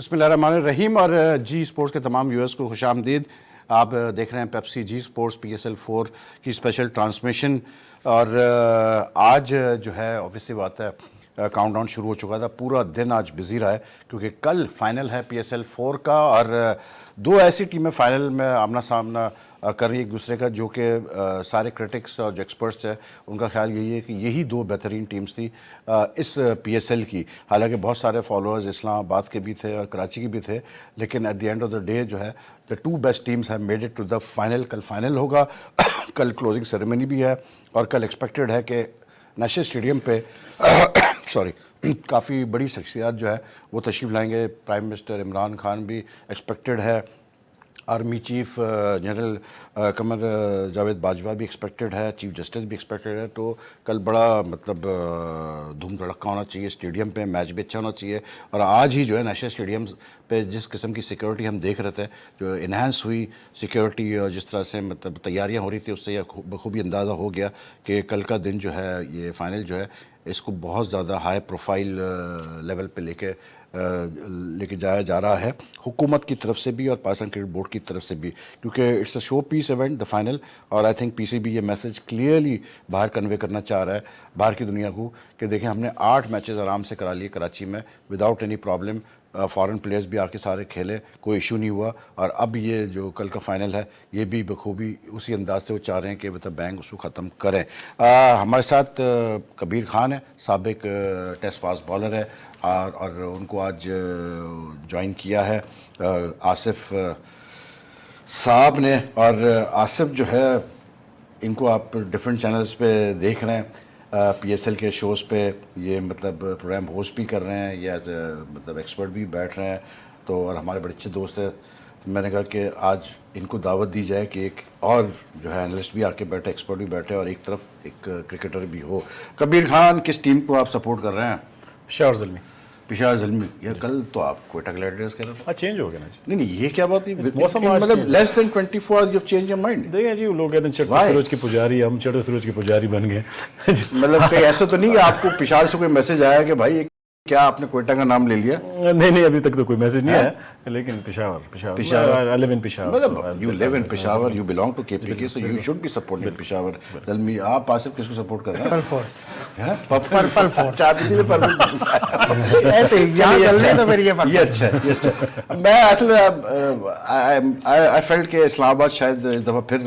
बिस्मिल्लाहिर्रहमानिर्रहीम और जी स्पोर्ट्स के तमाम व्यूअर्स को खुशामदीद। आप देख रहे हैं पेप्सी जी स्पोर्ट्स PSL 4 की स्पेशल ट्रांसमिशन। और आज जो है ऑब्वियसली बात है काउंटडाउन शुरू हो चुका था, पूरा दिन आज बिजी रहा है क्योंकि कल फाइनल है PSL 4 का और दो ऐसी टीमें फाइनल में आमना सामना कर रही है एक दूसरे का, जो कि सारे क्रिटिक्स और जो एक्सपर्ट्स हैं उनका ख्याल यही है कि यही दो बेहतरीन टीम्स थी इस PSL की। हालांकि बहुत सारे फॉलोअर्स इस्लामाबाद के भी थे और कराची के भी थे, लेकिन at the end of the day जो है the two best teams have made it to the final. कल फाइनल होगा कल क्लोजिंग सेरेमनी भी है और कल एक्सपेक्टेड है कि नेशनल स्टेडियम पे सॉरी काफ़ी बड़ी शख्सियत जो है वो तशरीफ़ लाएंगे। प्राइम मिनिस्टर इमरान खान भी एक्सपेक्टेड है, army chief general Qamar Javed Bajwa भी एक्सपेक्टेड है, चीफ जस्टिस भी एक्सपेक्टेड है। तो कल बड़ा मतलब धूम धड़क्का होना चाहिए स्टेडियम पे, मैच भी अच्छा होना चाहिए। और आज ही जो है नेशनल स्टेडियम पे जिस किस्म की सिक्योरिटी हम देख रहे थे, जो इन्हांस हुई सिक्योरिटी और जिस तरह से मतलब तैयारियां हो रही थी, उससे यह बखूबी अंदाज़ा हो गया कि कल का दिन जो है ये फाइनल जो है इसको बहुत ज़्यादा हाई प्रोफाइल लेवल पे लेके जाया जा रहा है हुकूमत की तरफ से भी और पाकिस्तान क्रिकेट बोर्ड की तरफ से भी, क्योंकि it's a show piece event the final. और आई थिंक PCB ये मैसेज क्लियरली बाहर कन्वे करना चाह रहा है बाहर की दुनिया को कि देखें हमने 8 मैचेस आराम से करा लिए कराची में without any problem. Foreign players भी आके सारे खेले, कोई इशू नहीं हुआ। और अब ये जो कल का फाइनल है ये भी बखूबी उसी अंदाज से वो चाह रहे हैं कि मतलब बैंक उसको ख़त्म करें। हमारे साथ कबीर खान है, साबिक टेस्ट पास बॉलर है और उनको आज ज्वाइन किया है आसिफ साहब ने। और आसिफ जो है इनको आप डिफरेंट चैनल्स पे देख रहे हैं, PSL के शोज़ पे ये मतलब प्रोग्राम होस्ट भी कर रहे हैं या एज मतलब एक्सपर्ट भी बैठ रहे हैं। तो और हमारे बड़े अच्छे दोस्त हैं, तो मैंने कहा कि आज इनको दावत दी जाए कि एक और जो है एनालिस्ट भी आके बैठे, एक्सपर्ट भी बैठे और एक तरफ एक क्रिकेटर भी हो। कबीर खान, किस टीम को आप सपोर्ट कर रहे हैं? पिशावर ज़ल्मी। यार कल तो आप कोयटा ग्लैडिएटर्स कह रहे थे। चेंज हो गया ना जी। नहीं ये क्या बात है, मतलब less than 24 hours you change your mind. देखिए जी, लोग कहते हैं चट्टे सूरज की पुजारी, हम चट्टे सूरज की पुजारी बन गए। मतलब कहीं ऐसा तो नहीं कि आपको पिशावर से कोई मैसेज आया कि भाई क्या आपने कोयटा का नाम ले लिया? नहीं अभी तक तो कोई मैसेज नहीं आया, लेकिन Peshawar I live in Peshawar. मतलब you live in Peshawar, you belong to KPK, so you should be supporting Peshawar Zalmi. आप आसिफ किसको सपोर्ट कर रहे हैं? Purple force. हैं? Purple force. चार पिछले पर्पल। ऐसे यहाँ चल रहे तो फिर ये अच्छा। मैं असल में आई फेल्ट कि इस्लामाबाद शायद इस दफ़ा फिर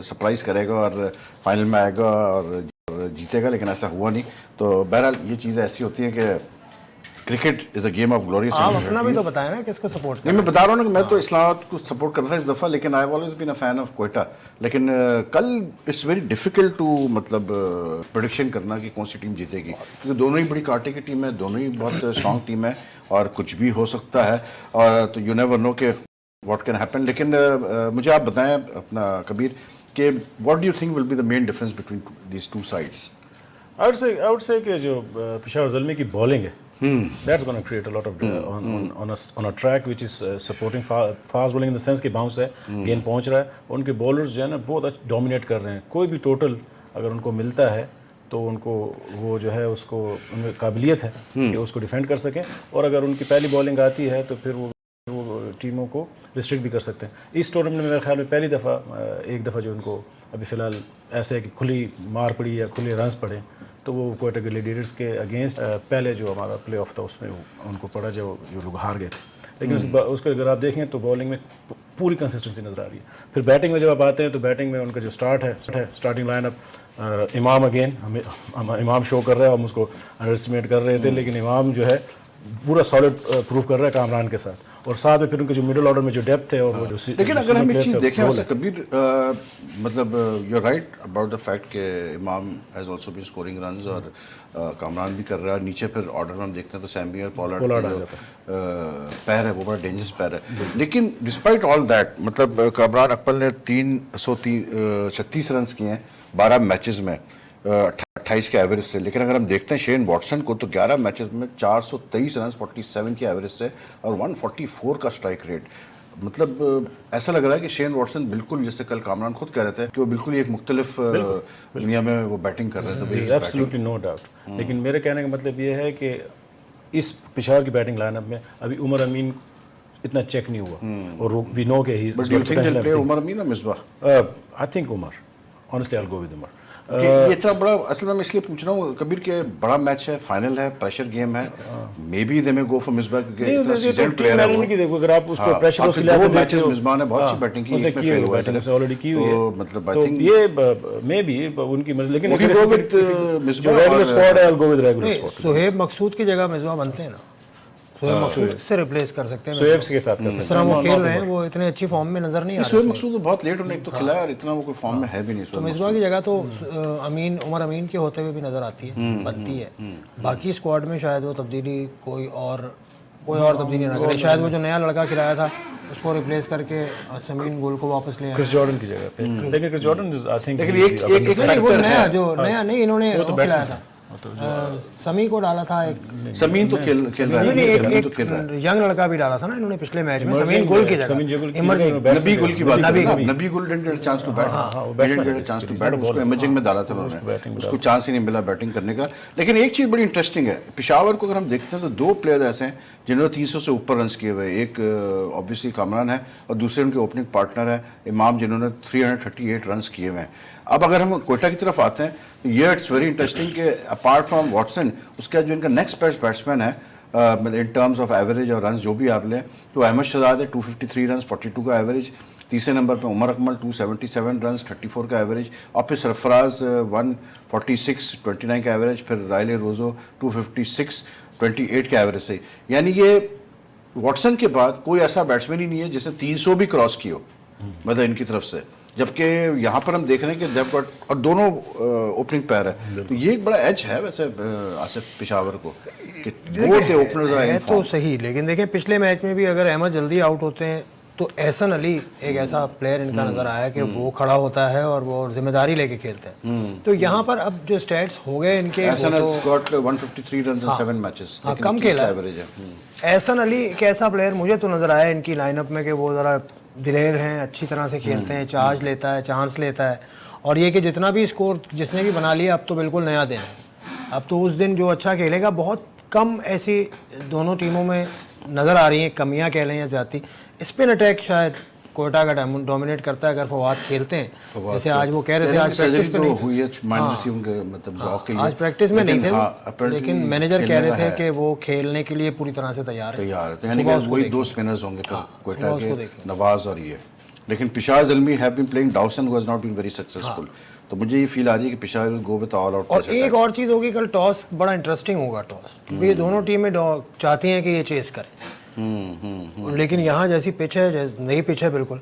सरप्राइज करेगा और फाइनल में आएगा और जीतेगा, लेकिन ऐसा हुआ नहीं। तो बहरहाल ये चीज़ें ऐसी होती हैं कि cricket is a game of glorious. आप अपना भी तो बताया ना किसको सपोर्ट कर। नहीं मैं बता रहा हूँ ना कि मैं तो इस्लामाबाद को सपोर्ट कर रहा था इस दफ़ा, लेकिन I always been a fan of Quetta. लेकिन कल इट्स वेरी डिफिकल्ट टू मतलब प्रेडिक्शन करना कि कौन सी टीम जीतेगी, क्योंकि दोनों ही बड़ी कांटे की टीम है, दोनों ही बहुत स्ट्रॉन्ग टीम है और कुछ भी हो सकता है। और तो यू नेवर नो कि व्हाट कैन हैपन। लेकिन मुझे आप बताएं अपना कबीर कि what do you think will be the main difference between these two sides? I would say कि जो पिशावर ज़ल्मी की बॉलिंग है, that's going to create a lot of on a track which is supporting fast bowling in the sense कि bounce है, गेंद पहुंच रहा है। उनके बॉलर्स जो है ना बहुत डोमिनेट कर रहे हैं। कोई भी टोटल अगर उनको मिलता है तो उनको वो जो है उसको उनमें काबिलियत है कि उसको डिफेंड कर सकें, और अगर उनकी पहली बॉलिंग आती है तो फिर वो टीमों को रिस्ट्रिक्ट भी कर सकते हैं। इस टूर्नामेंट में मेरे ख्याल में पहली दफ़ा एक दफ़ा जो उनको अभी फ़िलहाल ऐसे है कि खुली मार पड़ी या खुले रन्स पड़े, तो वो कोयटा ग्लैडिएटर्स के अगेंस्ट पहले जो हमारा प्ले ऑफ था उसमें उनको पड़ा जो लोग हार गए थे। लेकिन उसको अगर आप देखें तो बॉलिंग में पूरी कंसिस्टेंसी नज़र आ रही है। फिर बैटिंग में जब आप आते हैं तो बैटिंग में उनका जो स्टार्टिंग लाइनअप इमाम अगेन हम इमाम शो कर रहा है, हम उसको अंडर एस्टिमेट कर रहे थे, लेकिन इमाम जो है पूरा सॉलिड प्रूव कर रहा है कामरान के साथ। और साथ में फिर उनके जो मिडिल ऑर्डर में जो डेप्थ है और वो जो लेकिन अगर हम एक चीज़ देखें वैसे कबीर मतलब you are right about the fact कि Imam has also been scoring runs और कामरान भी कर रहा है। नीचे फिर ऑर्डर में हम देखते हैं तो सैमी और पोलार्ड पैर है वो बड़ा डेंजरस पैर है। लेकिन डिस्पाइट ऑल दैट मतलब कामरान अकमल ने 336 रन किए हैं 12 मैचेस में 28 के एवरेज से। लेकिन अगर हम देखते हैं शेन वॉटसन को तो 11 मैचेस में 423 रन 47 के एवरेज से और 144 का स्ट्राइक रेट। मतलब ऐसा लग रहा है कि शेन वॉटसन बिल्कुल, जैसे कल कामरान खुद कह रहे थे कि वो बिल्कुल एक मुख्तलिफ दुनिया में वो बैटिंग कर रहे थे। Absolutely no doubt. लेकिन मेरे कहने का मतलब ये है कि इस पेशावर की बैटिंग लाइनअप में अभी उमर अमीन इतना चेक नहीं हुआ और वी नो के ही but do you think they'll play Umar Amin और Misbah? I think Umar, honestly I will go with Umar. ये इतना बड़ा, असल में मैं इसलिए पूछ रहा हूँ कबीर के, बड़ा मैच है, फाइनल है, प्रेशर गेम है, मे बी दे में गो फॉर मिसबाह क्योंकि इतना सीजन प्लेयर है वो। देखो अगर आप उसको प्रेशर आपके दो मैचेस मिसबाह ने बहुत अच्छी बैटिंग की, एक में फेल हुआ है ऑलरेडी की हुई है, तो मतलब आई तो थिंक ये मे बी उनकी मर्जी, लेकिन Would you go with, Misbah regular और- स्क्वाड है, आई विल गो विद रेगुलर नहीं, स्क्वाड। सोहेब मकसूद की जगह मिसबाह बनते हैं ना, सोहेब मकसूद से रिप्लेस कर सकते हैं। शोएब के साथ कर जिस सकते तरह वो हैं। खेल रहे हैं वो इतने अच्छी फॉर्म में नजर नहीं आ शोएब रहे। मकसूद तो बहुत लेट उन्हें एक तो खिलाया और इतना वो कोई फॉर्म में है भी नहीं तो शोएब मिसबाह की जगह तो उमर अमीन के होते हुए भी नजर आती है, बनती है। बाकी स्क्वाड में शायद वो तब्दीली कोई और तब्दीली ना करे, शायद वो जो नया लड़का खिलाया था उसको रिप्लेस करके समीन गुल को वापस ले आए। क्रिस जॉर्डन की जगह पे, लेकिन क्रिस जॉर्डन आई थिंक लेकिन एक नहीं, वो फैक्टर नया है, जो नया नहीं, इन्होंने वो खिलाया था, समी को डाला था एक, समीन तो खेल रहा नहीं, है, एक समीन तो खेल रहा है। यंग लड़का भी डाला था ना इन्होंने पिछले मैच में, समीन गुल की समीन जगह गुल की इमरजिंग जगह नबी गुल की बात नबी करें, Gul. Nabi Gul didn't get a chance to bat, वो डिडंट batsman गेट अ है, chance to he's bat, not a उसको bowler. इमेजिंग में डाला था उन्होंने, उसको चांस ही नहीं मिला बैटिंग करने का। लेकिन एक चीज़ बड़ी इंटरेस्टिंग है, पेशावर को अगर हम देखते हैं तो दो प्लेयर ऐसे हैं जिन्होंने 300 से ऊपर रन किए हुए, एक ऑब्वियसली कामरान है और दूसरे उनके ओपनिंग पार्टनर है इमाम जिन्होंने 338 रन किए हुए हैं। अब अगर हम कोयटा की तरफ आते हैं तो ये इट्स वेरी इंटरेस्टिंग कि अपार्ट फ्रॉम वॉटसन उसका जो इनका नेक्स्ट बेस्ट बैट्समैन है इन टर्म्स ऑफ एवरेज और रन जो भी आप लें, तो अहमद शहजाद है 253 रन 42 का एवरेज, तीसरे नंबर पे उमर अकमल 277 रन 34 का एवरेज, और फिर सरफराज 146 29 का एवरेज, फिर राइले रोजो 256 28 का एवरेज से। यानी ये वॉटसन के बाद कोई ऐसा बैट्समैन ही नहीं है जिसने 300 भी क्रॉस की हो, मतलब इनकी तरफ से, जबकि यहाँ पर हम देख रहे हैं कि देव गॉट और दोनों ओपनिंग पैर है, तो ये एक बड़ा एज है वैसे आसिफ पेशावर को कि बोथ ओपनर्स आर है इन तो फॉर्म। सही, लेकिन देखें पिछले मैच में भी अगर अहमद जल्दी आउट होते हैं तो एहसन अली एक ऐसा प्लेयर इनका नजर आया कि वो खड़ा होता है और वो जिम्मेदारी लेके खेलते हैं। तो यहाँ पर अब जो स्टैट्स हो गए इनके, एहसन वो हैज तो गॉट 153 रन्स इन 7 मैचेस, हाँ, लेकिन कम 21 खेला का है। एवरेज है। एहसन अली एक ऐसा प्लेयर मुझे तो नजर आया इनकी लाइनअप में कि वो ज़रा दिलेर हैं, अच्छी तरह से खेलते हैं, चार्ज लेता है, चांस लेता है, और ये कि जितना भी स्कोर जिसने भी बना लिया अब तो बिल्कुल नया दिन है। अब तो उस दिन जो अच्छा खेलेगा, बहुत कम ऐसी दोनों टीमों में नज़र आ रही हैं कमियां कह लें या ज़्यादती। स्पिन अटैक शायद कोयटा का डोमिनेट करता है अगर फवाद खेलते हैं, जैसे आज वो कह रहे थे आज प्रैक्टिस पे नहीं हुई है माइनस उनके मतलब ज़ौक़ के लिए, आज प्रैक्टिस में नहीं थे हाँ, वो, apparently लेकिन मैनेजर कह खेलने रहे का थे है। कि वो खेलने के लिए पूरी तरह से तैयार है। तैयार है, तो यानी सुबह कि उसको वही देखें। दो स्पिनर्स होंगे फिर कोयटा सुबह उसको के, देखें। नवाज और ये। लेकिन Peshawar Zalmi have been playing Dawson who has not been very successful, तो मुझे ये फील आ रही है कि Peshawar will go with all out. और एक और चीज़ होगी, कल टॉस बड़ा इंटरेस्टिंग होगा टॉस, क्योंकि ये दोनों टीमें चाहती हैं कि ये चेस करें, लेकिन यहाँ जैसी पिच है, नई पिच है बिल्कुल,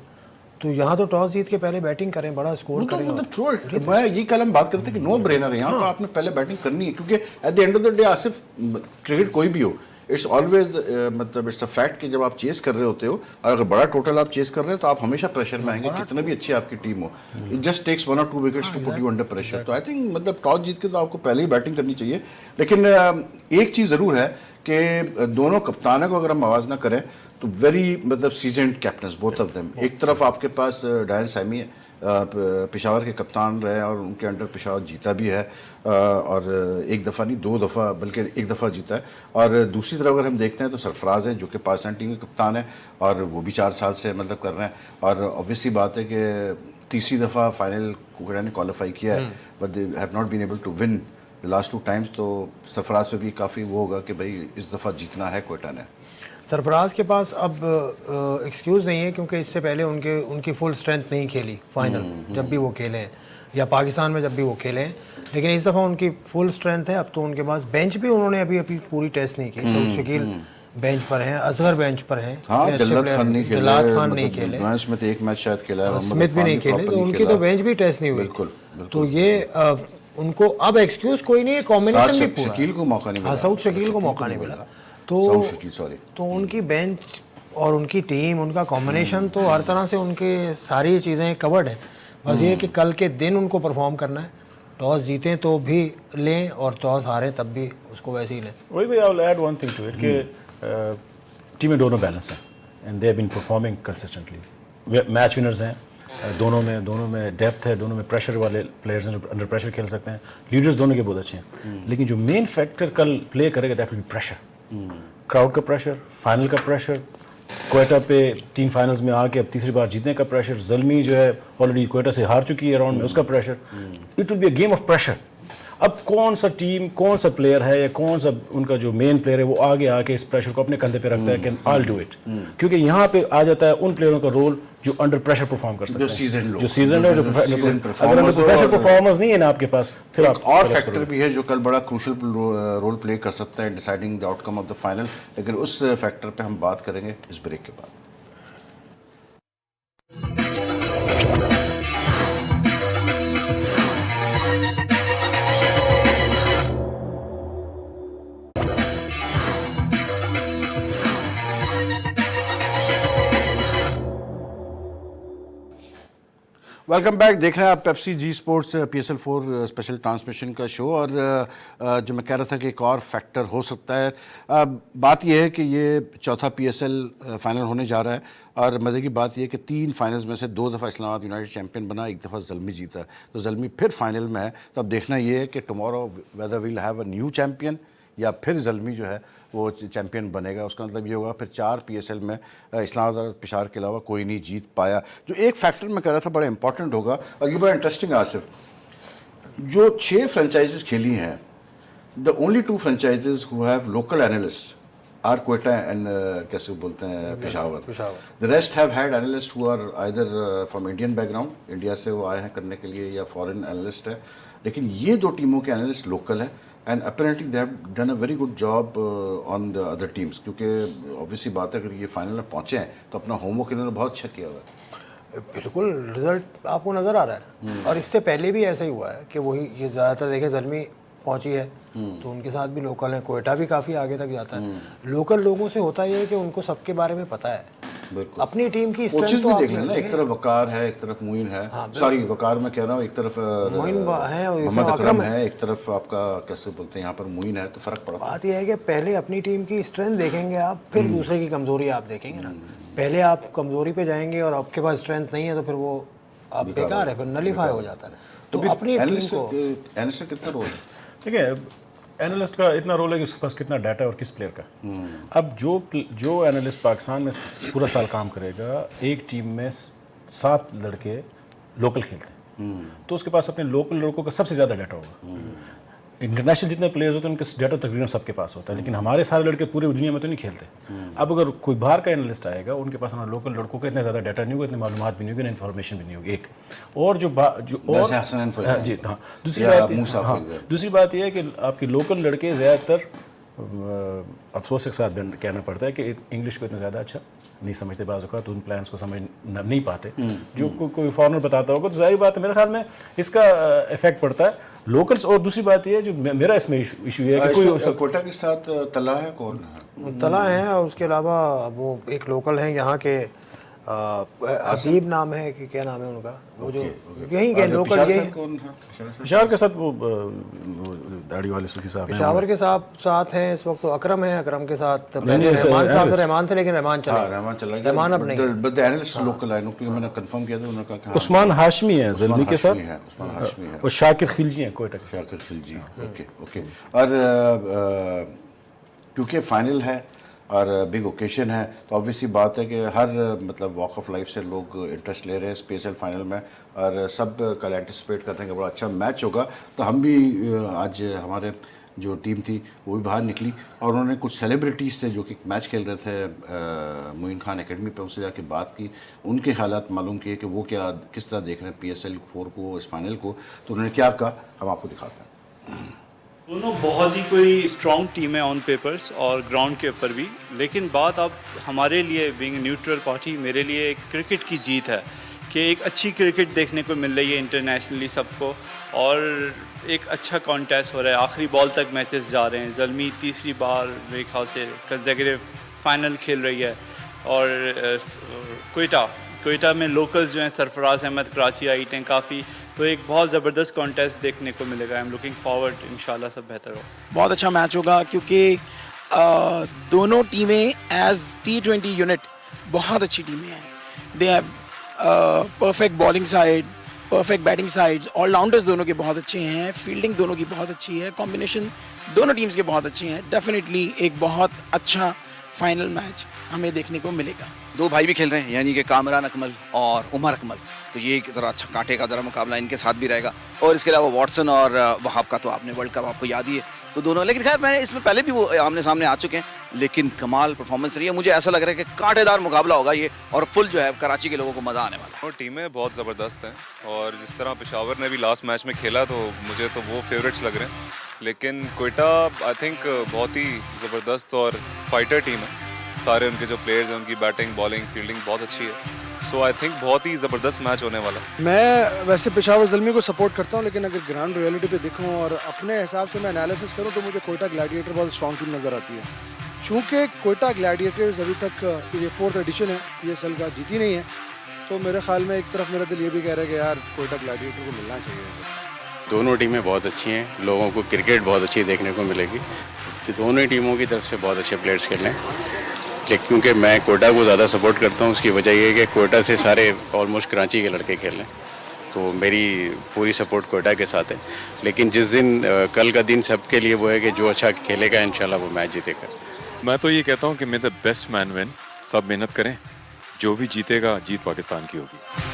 तो यहाँ तो टॉस जीत के पहले बैटिंग करें, बड़ा स्कोर करें। मतलब थ्रू मैं ये कल हम बात करते हैं कि नो ब्रेनर है यहाँ पर, आपने पहले बैटिंग करनी है, क्योंकि eight the end of the day Asif cricket कोई भी हो, इट्स ऑलवेज मतलब इट्स अ फैक्ट कि जब आप चेस कर रहे होते हो और अगर बड़ा टोटल आप चेस कर रहे हो तो आप हमेशा प्रेशर में आएंगे, कितना भी अच्छी आपकी टीम हो। It just takes 1 or 2 wickets to put you under pressure. तो आई थिंक मतलब टॉस जीत के तो आपको पहले ही बैटिंग करनी चाहिए। लेकिन एक चीज़ ज़रूर है कि दोनों कप्तानों को अगर हम आवाज़ ना करें तो वेरी मतलब seasoned captains both of them. एक तरफ आपके पास डायन सैमी है, पेशावर के कप्तान रहे और उनके अंडर पेशावर जीता भी है, और एक दफ़ा नहीं 2 दफ़ा बल्कि 1 दफ़ा जीता है। और दूसरी तरफ अगर हम देखते हैं तो सरफराज है जो कि पाकिस्तान टीम के कप्तान है और वो भी 4 साल से मतलब कर रहे हैं, और ऑब्वियसली बात है कि तीसरी दफ़ा फाइनल कोयटा ने क्वालिफाई किया है, but they have not been able to win the last 2 times. तो सरफराज पे भी काफ़ी वो होगा कि भाई इस दफ़ा जीतना है कोयटा ने। सरफराज के पास अब एक्सक्यूज़ नहीं है, क्योंकि इससे पहले उनकी फुल स्ट्रेंथ नहीं खेली फाइनल, जब भी वो खेले हैं या पाकिस्तान में जब भी वो खेले हैं, लेकिन इस दफ़ा उनकी फुल स्ट्रेंथ है। अब तो उनके पास बेंच भी उन्होंने अभी पूरी टेस्ट नहीं की। सऊद शकील बेंच पर हैं, असगर बेंच पर हैं, हाँ, जल्लाद खान नहीं खेले, जल्लाद खान नहीं खेले, स्मिथ एक मैच शायद खेला है, स्मिथ भी नहीं खेले, तो उनकी तो बेंच भी टेस्ट नहीं हुई। बिल्कुल। तो ये उनको अब एक्सक्यूज़ कोई नहीं है, कॉम्बिनेशन भी पूरा। शकील को मौका नहीं मिला। हाँ, सऊद शकील को मौका नहीं मिला, सऊद शकील सॉरी। तो उनकी बेंच और उनकी टीम, उनका कॉम्बिनेशन तो हर तरह से उनके सारी चीज़ें कवर्ड है। बस ये कि कल के दिन उनको परफॉर्म करना है, टॉस जीतें तो भी लें और टॉस हारें तब भी उसको वैसे ही लें। वही भाई, I will add one thing to it कि टीमें दोनों बैलेंस हैं and they have been performing consistently. Match winners हैं दोनों में डेप्थ है, दोनों में प्रेशर वाले प्लेयर्स हैं जो अंडर प्रेशर खेल सकते हैं, लीडर्स दोनों के बहुत अच्छे हैं। लेकिन जो मेन फैक्टर कल प्ले करेगा that will be pressure, crowd का प्रेशर, फाइनल का प्रेशर, कोयटा पे 3 फाइनल्स में आके अब तीसरी बार जीतने का प्रेशर, ज़ल्मी जो है ऑलरेडी कोयटा से हार चुकी है राउंड में, उसका pressure, it will be a game of pressure. अब कौन सा टीम, कौन सा प्लेयर है या कौन सा उनका जो मेन प्लेयर है वो आगे आके इस प्रेशर को अपने कंधे पे रखता है कि आई डू इट, क्योंकि यहाँ पे आ जाता है उन प्लेयरों का रोल जो अंडर प्रेशर परफॉर्म कर सकते हैं, जो सीजन है, जो अगर प्रोफेशनल परफॉर्मर्स नहीं है ना आपके पास, फिर एक और फैक्टर भी है जो कल बड़ा क्रूशल रोल प्ले कर सकता है deciding the outcome of the final, लेकिन उस फैक्टर पे हम बात करेंगे इस ब्रेक के बाद। Welcome back. देख रहे हैं आप पेप्सी जी स्पोर्ट्स PSL 4 स्पेशल ट्रांसमिशन का शो। और जो मैं कह रहा था कि एक और फैक्टर हो सकता है, बात यह है कि ये चौथा PSL फाइनल होने जा रहा है और मज़े की बात यह है कि 3 फाइनल्स में से 2 दफ़ा इस्लामाबाद यूनाइटेड चैंपियन बना, 1 दफ़ा ज़ल्मी जीता, तो ज़ल्मी फिर फाइनल में है। तो अब देखना ये है कि tomorrow whether will have a new champion या फिर ज़ल्मी जो है वो चैम्पियन बनेगा। उसका मतलब ये होगा फिर 4 PSL में इस्लामाबाद पेशावर के अलावा कोई नहीं जीत पाया। जो एक फैक्टर मैं कह रहा था बड़ा इंपॉर्टेंट होगा और ये बड़ा इंटरेस्टिंग आसिफ, जो 6 फ्रेंचाइजेस खेली हैं, the only 2 franchises who have local analyst are Quetta and कैसे बोलते हैं Peshawar. The rest have had analyst who are either from Indian background, India से वो आए हैं करने के लिए, या फॉरेन एनालिस्ट है, लेकिन ये 2 टीमों के एनालिस्ट लोकल हैं and apparently they have done a very good job on the other teams, क्योंकि ऑब्वियसली बात है अगर ये फाइनल में पहुंचे हैं तो अपना होमवर्क इन्होंने बहुत अच्छा किया हुआ है। बिल्कुल रिजल्ट आपको नज़र आ रहा है और इससे पहले भी ऐसा ही हुआ है कि वही ये ज़्यादातर देखें ज़ल्मी पहुंची है तो उनके साथ भी लोकल हैं, कोयटा भी काफ़ी आगे तक जाता है। लोकल लोगों से होता ये है कि उनको सबके बारे में पता है, बिल्कुल अपनी टीम की कोचेस स्ट्रेंथ भी तो देख लेना, एक तरफ वकार है, एक तरफ मुइन है, सॉरी वकार मैं कह रहा हूँ, एक तरफ मोइन है और मोहम्मद अकरम है, एक तरफ आपका कैसे बोलते हैं यहाँ पर मुइन है, तो फर्क पड़ा। बात यह है कि पहले अपनी टीम की स्ट्रेंथ देखेंगे आप, फिर दूसरे की कमज़ोरी आप देखेंगे ना। पहले आप कमज़ोरी पे जाएंगे और आपके पास स्ट्रेंथ नहीं है तो फिर वो आप बेकार है, फिर नलीफाई हो जाता है। तो अपनी टीम को एनालिस्ट कितना रोल है? देखिए एनालिस्ट का इतना रोल है कि उसके पास कितना डाटा है और किस प्लेयर का। अब जो एनालिस्ट पाकिस्तान में पूरा साल काम करेगा, एक टीम में 7 लड़के लोकल खेलते हैं तो उसके पास अपने लोकल लड़कों का सबसे ज़्यादा डाटा होगा। इंटरनेशनल जितने प्लेयर्स होते हैं उनका डाटा तकरीबन सबके पास होता है, लेकिन हमारे सारे लड़के पूरी दुनिया में तो नहीं खेलते। अब अगर कोई बाहर का एनालिस्ट आएगा, उनके पास हमारे लोकल लड़कों का इतना ज़्यादा डाटा नहीं होगा, इतनी मालूमात भी नहीं होगी, इन्फॉर्मेशन भी नहीं होगी। एक और जी हाँ, दूसरी बात यह है कि आपके लोकल लड़के ज़्यादातर अफसोस के साथ कहना पड़ता है कि इंग्लिश को इतना ज़्यादा अच्छा नहीं समझते, बाज़ औक़ात उन प्लान्स को समझ नहीं पाते जो कोई फॉरनर बताता होगा। तो जाहिर बात है मेरे ख्याल में इसका इफेक्ट पड़ता है लोकल्स। और दूसरी बात यह है जो मेरा इसमें इशू है कि कोई कोयटा के साथ तला है, कौन है? तला है और उसके अलावा वो एक लोकल हैं यहाँ के हसीब नाम है कि क्या नाम है उनका, वो जो यहीं के लोकल यही पेशावर के साथ वो दाढ़ी वाले सुल्फी साहब पेशावर के साथ हैं इस वक्त। तो अकरम है, अकरम के साथ पहले रहमान थे लेकिन रहमान चला गया, रहमान अब नहीं। बट द एनालिस्ट लोकल है, क्योंकि मैंने कंफर्म किया था, उन्होंने कहा उस्मान हाशमी है ज़ल्मी के साथ, उस्मान हाशमी है और शाकिर खिलजी हैं कोयटा के। शाकिर खिलजी, ओके। और क्योंकि फाइनल है और बिग ओकेशन है तो ऑब्वियसली बात है कि हर मतलब वॉक ऑफ लाइफ से लोग इंटरेस्ट ले रहे हैं स्पेशल फाइनल में और सब कल एंटिसिपेट कर रहे हैं कि बड़ा अच्छा मैच होगा। तो हम भी आज हमारे जो टीम थी वो भी बाहर निकली और उन्होंने कुछ सेलिब्रिटीज़ से जो कि मैच खेल रहे थे मोइन खान एकेडमी पे, उनसे जाके बात की, उनके हालात मालूम किए कि वो क्या किस तरह देख रहे हैं PSL 4 को, इस फाइनल को। तो उन्होंने क्या कहा हम आपको दिखाते हैं। दोनों बहुत ही कोई स्ट्रॉन्ग टीम है ऑन पेपर्स और ग्राउंड के ऊपर भी, लेकिन बात अब हमारे लिए बीइंग न्यूट्रल पार्टी, मेरे लिए एक क्रिकेट की जीत है कि एक अच्छी क्रिकेट देखने को मिल रही है इंटरनेशनली सबको और एक अच्छा कॉन्टेस्ट हो रहा है। आखिरी बॉल तक मैचेस जा रहे हैं। ज़ल्मी तीसरी बार मेरे ख्याल से कंसेक्यूटिव फाइनल खेल रही है और कोयटा में लोकल्स जो हैं सरफराज अहमद कराची आइट हैं काफ़ी, तो एक बहुत ज़बरदस्त कॉन्टेस्ट देखने को मिलेगा। आई एम लुकिंग फॉरवर्ड, इंशाल्लाह सब बेहतर हो। बहुत अच्छा मैच होगा क्योंकि दोनों टीमें एज T20 यूनिट बहुत अच्छी टीमें हैं। They have perfect bowling side, perfect batting sides, allrounders दोनों के बहुत अच्छे हैं, फील्डिंग दोनों की बहुत अच्छी है, कॉम्बिनेशन दोनों टीम्स के बहुत अच्छे हैं। डेफिनेटली एक बहुत अच्छा फाइनल मैच हमें देखने को मिलेगा। दो भाई भी खेल रहे हैं, यानी कि कामरान अकमल और उमर अकमल, तो ये एक ज़रा अच्छा कांटे का ज़रा मुकाबला इनके साथ भी रहेगा। और इसके अलावा वॉटसन और वहाब का तो आपने वर्ल्ड कप आपको याद ही है, तो दोनों, लेकिन खैर मैंने इसमें पहले भी वो आमने सामने आ चुके हैं, लेकिन कमाल परफॉर्मेंस रही है। मुझे ऐसा लग रहा है कि कांटेदार मुकाबला होगा ये, और फुल जो है कराची के लोगों को मज़ा आने वाला है। और टीमें बहुत ज़बरदस्त हैं, और जिस तरह पेशावर ने भी लास्ट मैच में खेला तो मुझे तो वो फेवरेट्स लग रहे हैं, लेकिन कोयटा आई थिंक बहुत ही ज़बरदस्त और फाइटर टीम है। सारे उनके जो प्लेयर्स हैं, उनकी बैटिंग, बॉलिंग, फील्डिंग बहुत अच्छी है, सो आई थिंक बहुत ही ज़बरदस्त मैच होने वाला है। मैं वैसे पेशावर ज़ल्मी को सपोर्ट करता हूं, लेकिन अगर ग्राउंड रियलिटी पे देखूं और अपने हिसाब से मैं एनालिसिस करूं तो मुझे कोयटा ग्लैडिएटर बहुत स्ट्रॉन्ग टीम नज़र आती है। चूँकि कोयटा ग्लैडिएटर्स अभी तक ये 4th एडिशन है, ये साल का जीती नहीं है, तो मेरे ख्याल में एक तरफ मेरा दिल ये भी कह रहा है कि यार कोयटा ग्लैडिएटर को मिलना चाहिए। दोनों टीमें बहुत अच्छी हैं, लोगों को क्रिकेट बहुत अच्छी देखने को मिलेगी, तो दोनों टीमों की तरफ से बहुत अच्छे प्लेयर्स खेल रहे हैं। लेकिन क्योंकि मैं कोयटा को ज़्यादा सपोर्ट करता हूँ, उसकी वजह ये है कि कोयटा से सारे ऑलमोस्ट कराची के लड़के खेल रहे हैं, तो मेरी पूरी सपोर्ट कोयटा के साथ है। लेकिन जिस दिन कल का दिन सबके लिए वो है कि जो अच्छा खेलेगा इंशाल्लाह वो मैच जीतेगा। मैं तो ये कहता हूँ कि मे द बेस्ट मैन विन, सब मेहनत करें, जो भी जीतेगा जीत पाकिस्तान की होगी।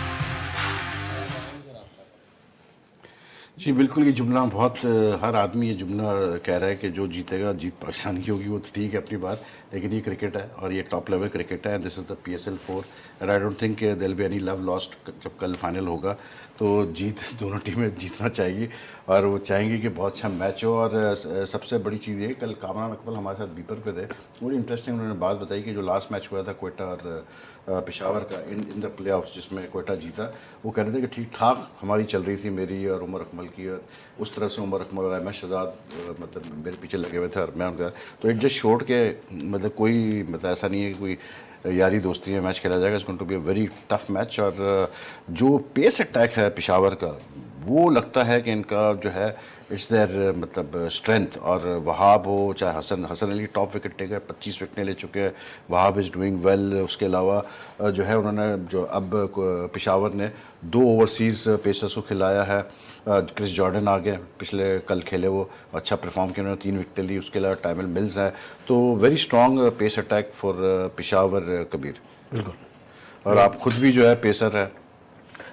जी बिल्कुल, ये जुमला बहुत हर आदमी ये जुमला कह रहा है कि जो जीतेगा जीत पाकिस्तान की होगी, वो तो ठीक है अपनी बात, लेकिन ये क्रिकेट है और ये टॉप लेवल क्रिकेट है। This is the PSL 4 and I don't think there will be any love lost. जब कल फाइनल होगा तो जीत दोनों टीमें जीतना चाहेगी और वो चाहेंगी कि बहुत अच्छा मैच हो। और सबसे बड़ी चीज़ ये, कल कामरान अकमल हमारे साथ बीपर पे थे, बड़ी इंटरेस्टिंग उन्होंने बात बताई कि जो लास्ट मैच हुआ था कोयटा और पेशावर का इन द प्ले ऑफ, जिसमें कोयटा जीता, वो कह रहे थे कि ठीक ठाक हमारी चल रही थी, मेरी और उमर अकमल की, और उस तरफ से उमर अकमल और अहमद शहजाद मतलब मेरे पीछे लगे हुए थे और मैं उनका, तो इट जस्ट शोड के मतलब कोई मतलब ऐसा नहीं है कि कोई यारी दोस्ती में मैच खेला जाएगा। It's going to be a very tough match. और जो पेस अटैक है पेशावर का, वो लगता है कि इनका जो है इट्स देयर मतलब स्ट्रेंथ। और वहाब हो चाहे Hasan Ali top wicket taker, 25 विकेटें ले चुके हैं, वहाब इज़ डूइंग वेल। उसके अलावा जो है उन्होंने जो अब पेशावर ने 2 ओवरसीज़ पेसर्स को खिलाया है। क्रिस जॉर्डन आ गए, पिछले कल खेले, वो अच्छा परफॉर्म किया, उन्होंने 3 विकेटें ली। उसके अलावा टाइमल मिल्स है, तो very strong pace attack for Peshawar Kabir. बिल्कुल। और आप खुद भी जो है पेसर है।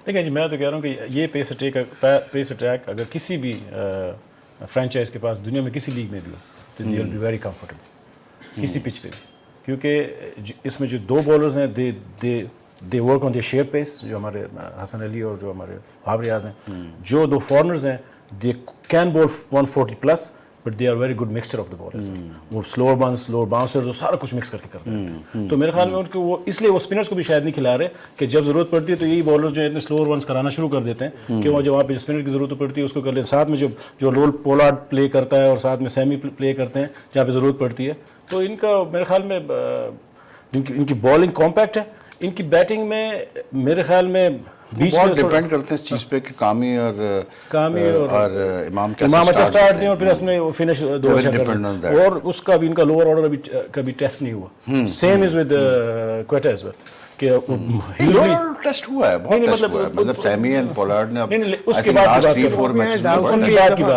देखिए जी, मैं तो कह रहा हूँ कि ये पेस अटैक अगर किसी भी फ्रेंचाइज के पास दुनिया में किसी लीग में भी हो तो they will be very comfortable किसी पिच पे भी, क्योंकि इसमें जो 2 बॉलर्स हैं they work on the sheer pace, जो हमारे हसन अली और जो हमारे वहाब रियाज हैं। जो 2 फॉरनर्स हैं they can bowl 140 plus, but they are very good mixture of the bowlers. वो स्लोअर बाउंसर्स, वो सारा कुछ मिक्स करके करते हैं। तो मेरे ख्याल में उनको वो इसलिए वो स्पिनर्स को भी शायद नहीं खिला रहे कि जब ज़रूरत पड़ती है तो यही बॉलर्स जो है इतने स्लोअर वंस कराना शुरू कर देते हैं कि वो जब वहाँ पे स्पिनर की ज़रूरत पड़ती है उसको कर लेते। साथ में जो रोल पोलार्ड प्ले करता है और साथ में सेमी प्ले करते हैं जहाँ पर ज़रूरत पड़ती है। तो इनका मेरे ख्याल में इनकी बॉलिंग कॉम्पैक्ट है, इनकी बैटिंग में मेरे ख्याल में बीच में डिपेंड करते हैं इस चीज़ पे कि कामी और इमाम अच्छा स्टार्ट दें और फिर उसमें फिनिश 2 अच्छा करें। और उसका भी इनका लोअर ऑर्डर अभी कभी टेस्ट नहीं हुआ। Same is with Quetta as well कि लोअर टेस्ट हुआ है, बहुत टेस्ट हुआ है, मतलब सैमी एंड पोलार्ड ने उसके बाद लास्ट 3-4 मैचेस में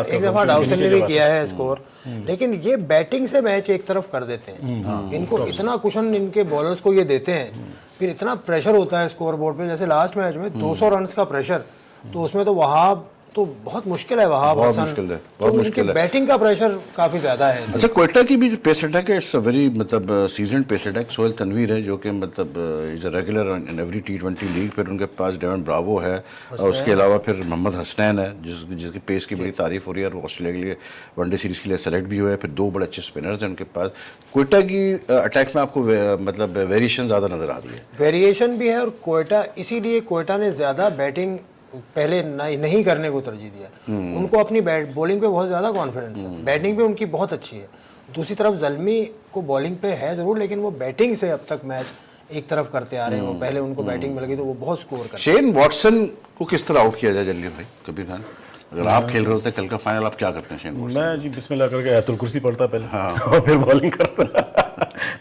एक दफा डाउसन ने भी किया है स्कोर, लेकिन ये बैटिंग से मैच एक तरफ कर देते हैं। इनको इतना कुशन इनके बॉलर्स को ये देते हैं, फिर इतना प्रेशर होता है स्कोर बोर्ड पे। जैसे लास्ट मैच में 200 रन का प्रेशर, तो उसमें तो वहाब तो बहुत मुश्किल है, वहाब बहुत मुश्किल है, बहुत मुश्किल है। बैटिंग का प्रेशर काफ़ी ज़्यादा है। अच्छा, कोयटा की भी जो पेस अटैक है, इट्स अ वेरी मतलब seasoned pace attack. Sohail Tanvir है जो कि मतलब is a regular in every T20 league. फिर उनके पास डेवन ब्रावो है, और उसके अलावा फिर मोहम्मद हसनैन है जिसकी पेस की बड़ी तारीफ हो रही है, और वो ऑस्ट्रेलिया के लिए वनडे सीरीज़ के लिए सेलेक्ट भी हुआ है। फिर 2 बड़े अच्छे स्पिनर्स हैं उनके पास। कोयटा की अटैक में आपको मतलब वेरिएशन ज़्यादा नज़र आ रही है। वेरिएशन भी है, और कोयटा इसीलिए कोयटा ने ज़्यादा बैटिंग पहले नहीं करने को तरजीह दिया। उनको अपनी बॉलिंग पे बहुत ज़्यादा कॉन्फिडेंस है, बैटिंग पे उनकी बहुत अच्छी है। दूसरी तरफ ज़ल्मी को बॉलिंग पे है ज़रूर, लेकिन वो बैटिंग से अब तक मैच एक तरफ करते आ रहे हैं। वो पहले उनको बैटिंग में लगी तो वो बहुत स्कोर करते। शेन वॉटसन को किस तरह आउट किया जाए जल्दी भाई कबीर खान? अगर आप खेल रहे होते कल का फाइनल, आप क्या करते हैं शेन वॉटसन? मैं जी बिस्मिल्लाह करके आयतुल कुर्सी पढ़ता पहले और फिर बॉलिंग करता।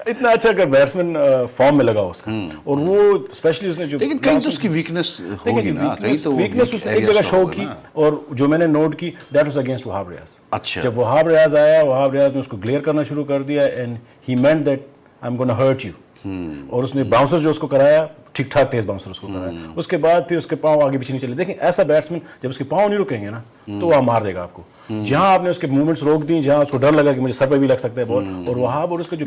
इतना अच्छा का बैट्समैन फॉर्म में लगा उसका, और वो स्पेशली उसने जो, लेकिन कहीं तो उसकी वीकनेस होगी ना, कहीं तो वीकनेस उसने एक जगह शो की, और जो मैंने नोट की that was against Wahab Riaz. अच्छा, जब वहाब रियाज आया, वहाब रियाज ने उसको ग्लेयर करना शुरू कर दिया, and he meant that I am gonna hurt you. और उसने बाउंसर जो उसको कराया ठीक ठाक तेज बाउंसर उसको कराया, उसके बाद फिर उसके पाँव आगे पीछे नहीं चले। देखिए ऐसा बैट्समैन जब उसके पाँव नहीं रुकेंगे ना तो वह मार देगा आपको। जहां आपने उसके मूवमेंट्स रोक दी, जहां उसको डर लगा कि मुझे सर पे भी लग सकता है बॉल, और वहाब और उसका जो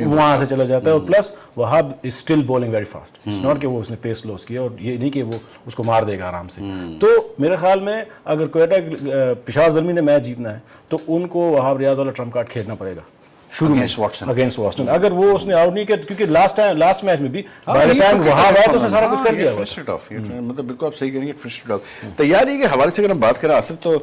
वहां से चला जाता है, और plus Wahab is still bowling very fast, it's not कि वो उसने पेस लॉस किया, और ये नहीं कि वो उसको मार देगा आराम से। तो मेरे ख्याल में अगर कोयटा पेशावर ज़ल्मी ने मैच जीतना है तो उनको वहाब रियाज वाला ट्रम्प कार्ड खेलना पड़ेगा शुरू में अगेंस्ट वाटसन। अगर वो उसने आउट नहीं किया, क्योंकि लास्ट मैच में भी बाय द टाइम वहाब आया तो उसने सारा कुछ कर दिया। मतलब बिल्कुल आप सही करेंगे, फिनिश्ड ऑफ। तैयारी के हवाले से अगर हम बात करें आसिफ, तो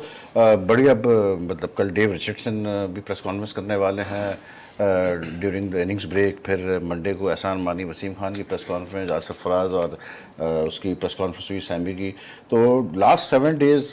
बड़ी अब मतलब कल डेव रिचर्डसन भी प्रेस कॉन्फ्रेंस करने वाले हैं ड्यूरिंग द इनिंग्स ब्रेक, फिर मंडे को एहसान मानी, वसीम खान की प्रेस कॉन्फ्रेंस, आसिफ फराज और उसकी प्रेस कॉन्फ्रेंस हुई सैमी की। तो last 7 days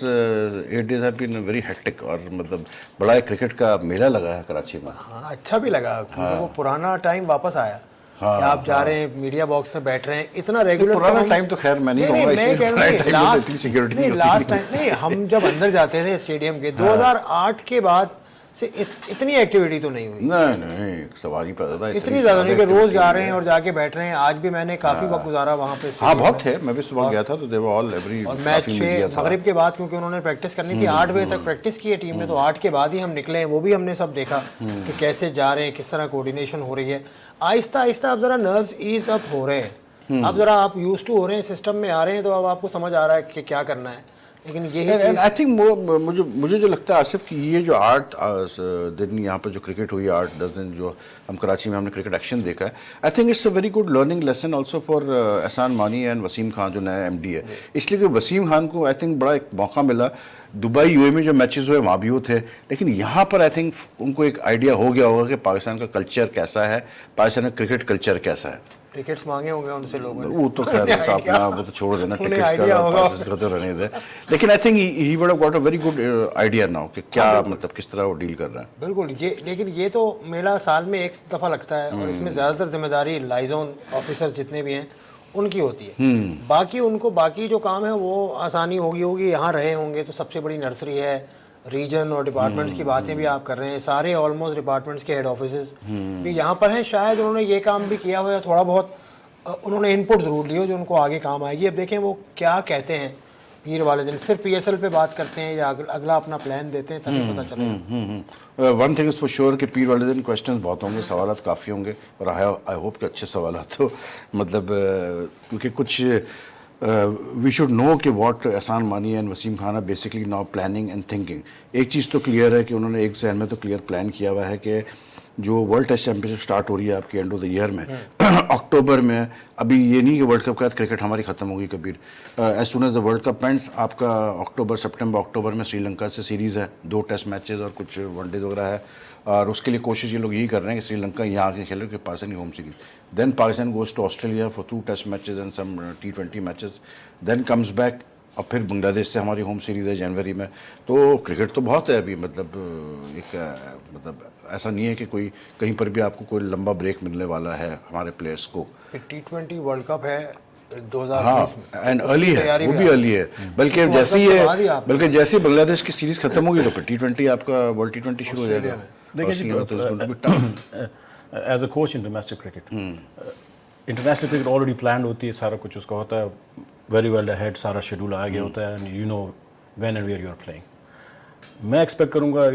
8 days have been very hectic, और मतलब बड़ा एक क्रिकेट का मेला लगा है कराची में। हाँ, अच्छा भी लगा क्योंकि वो पुराना टाइम वापस आया। हाँ, कि आप जा रहे हैं मीडिया बॉक्स में बैठ रहे हैं, इतना रेगुलर पुराना टाइम तो खैर मैं नहीं कहूँगा, इसलिए लास्ट टाइम नहीं, हम जब अंदर जाते थे स्टेडियम के 2008 के बाद से इतनी एक्टिविटी तो नहीं हुई। नहीं सवारी पैदा था इतनी ज़्यादा नहीं कि रोज जा रहे हैं और जाके बैठ रहे हैं। आज भी मैंने काफ़ी वक्त गुजारा वहाँ पे। हाँ बहुत थे, मैं भी सुबह गया था तो देवर ऑल एवरी। और मैच 6 मगरिब के बाद, क्योंकि उन्होंने प्रैक्टिस करनी थी, 8 बजे तक प्रैक्टिस की है टीम ने, तो 8 के बाद ही हम निकले हैं। वो भी हमने सब देखा कि कैसे जा रहे हैं, किस तरह कोऑर्डिनेशन हो रही है। आहिस्ता आहिस्ता अब जरा नर्व्स ईज अप हो रहे हैं, अब जरा आप यूज्ड टू हो रहे हैं, सिस्टम में आ रहे हैं, तो अब आपको समझ आ रहा है कि क्या करना है। लेकिन यही आई थिंक मुझे जो लगता है आसिफ कि ये जो 8 दिन यहाँ पर जो क्रिकेट हुई, 8-10 दिन जो हम कराची में हमने क्रिकेट एक्शन देखा है, I think it's a very good learning lesson also for एहसान मानी एंड वसीम खान जो नया MD है। इसलिए कि वसीम खान को आई थिंक बड़ा एक मौका मिला। दुबई UAE में जो मैचेस हुए वहाँ भी वो थे, लेकिन यहाँ पर आई थिंक उनको एक आइडिया हो गया होगा कि पाकिस्तान का कल्चर कैसा है, पाकिस्तान का क्रिकेट कल्चर कैसा है। टिकट्स मांगे होंगे उनसे लोगों ने, वो तो खैर होता अपना, वो तो छोड़ देना, टिकट्स का पासेस का तो रहने दे। लेकिन I think he would have got a very good idea now कि क्या मतलब किस तरह वो डील कर रहा है। बिल्कुल, ये लेकिन ये तो मेला साल में एक दफ़ा लगता है, और इसमें ज़्यादातर जिम्मेदारी लाइजोन ऑफिसर्स जितने भी हैं उनकी होती है। बाकी उनको बाकी जो काम है वो आसानी होगी यहाँ रहे होंगे तो सबसे बड़ी नर्सरी है, रीजन और डिपार्टमेंट्स की बातें भी आप कर रहे हैं, सारे ऑलमोस्ट डिपार्टमेंट्स के हेड ऑफिसेस भी यहाँ पर हैं। शायद उन्होंने ये काम भी किया हुआ है, थोड़ा बहुत उन्होंने इनपुट ज़रूर लियो जो उनको आगे काम आएगी। अब देखें वो क्या कहते हैं पीर वाले दिन, सिर्फ PSL पे बात करते हैं या अगला अपना प्लान देते हैं, तभी पता चलेगा। One thing is for sure कि पीर वाले दिन क्वेश्चंस बहुत होंगे, सवालात काफ़ी होंगे, और आई होप कि अच्छे सवालात हो। मतलब क्योंकि कुछ वी शुड नो कि what Ehsan Mani and Wasim Khan are basically now planning and thinking. एक चीज़ तो क्लियर है कि उन्होंने एक जहन में तो क्लियर प्लान किया हुआ है कि जो वर्ल्ड टेस्ट चैंपियनशिप स्टार्ट हो रही है आपके एंड ऑफ द ईयर में अक्टूबर में, अभी ये नहीं कि वर्ल्ड कप का क्रिकेट हमारी ख़त्म होगी Kabir, as soon as the world cup ends आपका सितंबर में श्रीलंका से सीरीज़ है, 2 टेस्ट मैचेस और कुछ वनडे वगैरह है, और उसके लिए कोशिश ये लोग यही कर रहे हैं कि श्रीलंका यहाँ आके खेले कि पाकिस्तान की home series, then Pakistan goes to Australia for 2 test matches and some T20 matches, then comes back, और फिर बांग्लादेश से हमारी होम सीरीज़ है जनवरी में। तो क्रिकेट तो बहुत है अभी, मतलब मतलब ऐसा नहीं है कि कोई कहीं पर भी आपको कोई लंबा ब्रेक मिलने वाला है हमारे प्लेयर्स को। T20 वर्ल्ड कप है 2020 में, एंड अर्ली है, वो भी अर्ली है, बल्कि जैसे बांग्लादेश की सीरीज़ खत्म होगी तो फिर T20 आपका वर्ल्ड T20 शुरू हो जाएगा। देखिए as a coach in domestic cricket, international cricket already plan होती है, सारा कुछ उसका होता है वेरी वेल अहेड, सारा शेड्यूल आ गया होता है, and you know when and where you are playing. मैं एक्सपेक्ट करूँगा